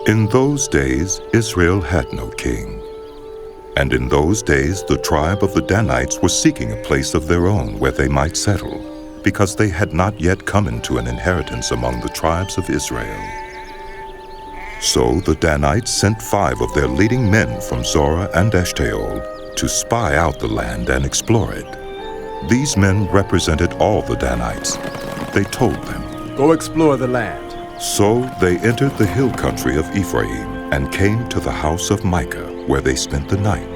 In those days, Israel had no king. And in those days, the tribe of the Danites was seeking a place of their own where they might settle, because they had not yet come into an inheritance among the tribes of Israel. So the Danites sent 5 of their leading men from Zorah and Eshtaol to spy out the land and explore it. These men represented all the Danites. They told them, "Go explore the land." So they entered the hill country of Ephraim and came to the house of Micah, where they spent the night.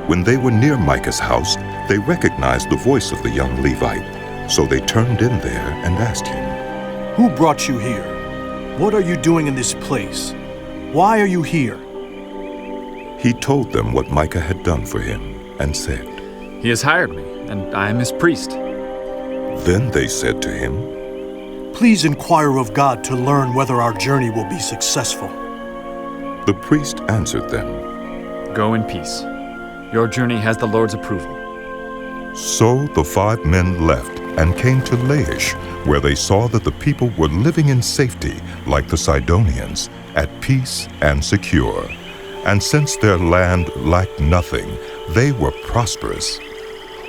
When they were near Micah's house, they recognized the voice of the young Levite. So they turned in there and asked him, "Who brought you here? What are you doing in this place? Why are you here?" He told them what Micah had done for him and said, "He has hired me, and I am his priest." Then they said to him, "Please inquire of God to learn whether our journey will be successful." The priest answered them, "Go in peace. Your journey has the Lord's approval." So the 5 men left and came to Laish, where they saw that the people were living in safety like the Sidonians, at peace and secure. And since their land lacked nothing, they were prosperous.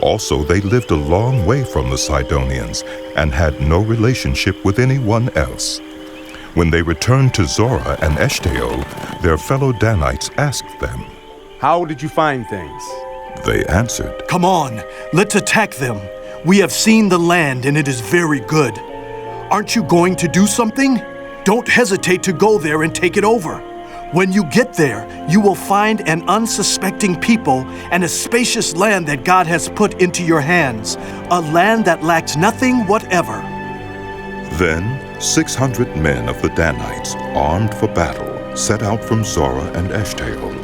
Also, they lived a long way from the Sidonians and had no relationship with anyone else. When they returned to Zorah and Eshtaol, their fellow Danites asked them, "How did you find things?" They answered, "Come on, let's attack them. We have seen the land and it is very good. Aren't you going to do something? Don't hesitate to go there and take it over. When you get there, you will find an unsuspecting people and a spacious land that God has put into your hands, a land that lacks nothing whatever." Then 600 men of the Danites, armed for battle, set out from Zorah and Eshtaol.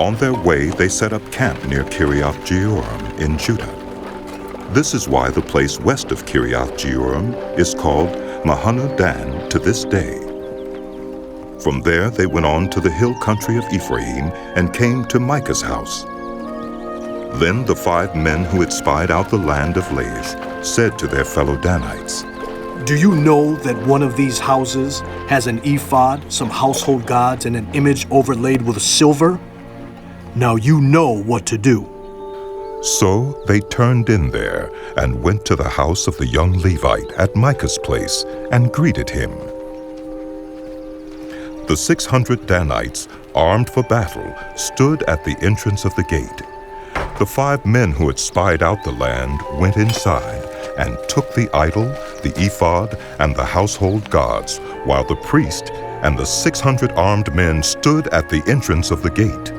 On their way, they set up camp near 𝗗𝗏𝗁𝗃 in Judah. This is why the place west of 𝗗𝗏𝗁𝗃 is called Mahaneh Dan to this day. From there, they went on to the hill country of Ephraim and came to Micah's house. Then the 5 men who had spied out the land of Laish said to their fellow Danites, "Do you know that one of these houses has an ephod, some household gods, and an image overlaid with silver? Now you know what to do." So they turned in there and went to the house of the young Levite at Micah's place and greeted him. The 600 Danites, armed for battle, stood at the entrance of the gate. The 5 men who had spied out the land went inside and took the idol, the ephod, and the household gods, while the priest and the 600 armed men stood at the entrance of the gate.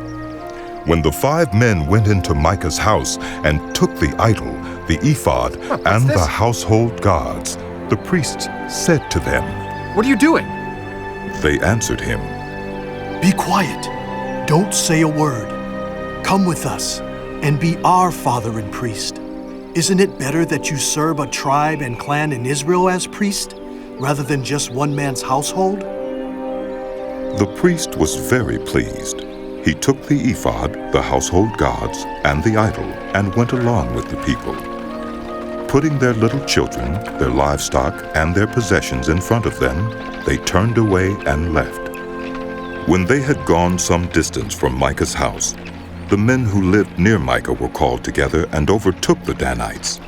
When the 5 men went into Micah's house and took the idol, the ephod, and the household gods, the priest said to them, "What are you doing?" They answered him, "Be quiet. Don't say a word. Come with us and be our father and priest. Isn't it better that you serve a tribe and clan in Israel as priest, rather than just one man's household?" The priest was very pleased. He took the ephod, the household gods, and the idol, and went along with the people. Putting their little children, their livestock, and their possessions in front of them, they turned away and left. When they had gone some distance from Micah's house, the men who lived near Micah were called together and overtook the Danites.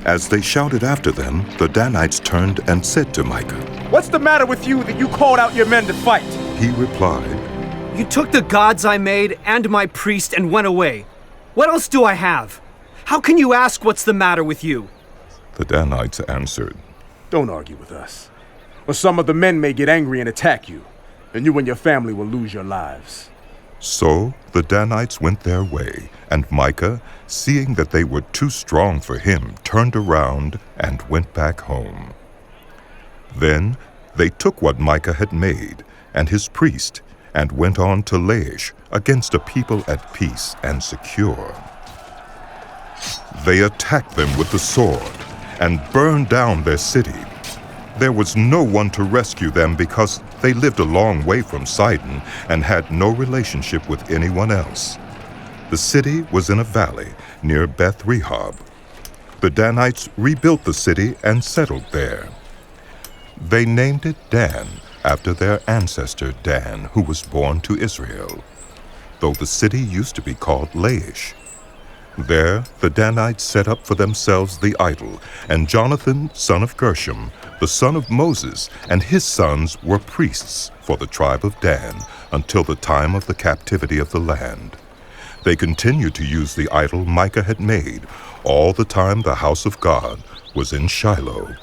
As they shouted after them, the Danites turned and said to Micah, "What's the matter with you that you called out your men to fight?" He replied, "You took the gods I made and my priest and went away. What else do I have? How can you ask what's the matter with you?" The Danites answered, "Don't argue with us, or some of the men may get angry and attack you, and you and your family will lose your lives." So the Danites went their way, and Micah, seeing that they were too strong for him, turned around and went back home. Then they took what Micah had made, and his priest, and went on to Laish against a people at peace and secure. They attacked them with the sword and burned down their city. There was no one to rescue them because they lived a long way from Sidon and had no relationship with anyone else. The city was in a valley near Beth-rehob. The Danites rebuilt the city and settled there. They named it Dan after their ancestor Dan, who was born to Israel, though the city used to be called Laish. There the Danites set up for themselves the idol, and Jonathan, son of Gershom, the son of Moses, and his sons were priests for the tribe of Dan until the time of the captivity of the land. They continued to use the idol Micah had made all the time the house of God was in Shiloh.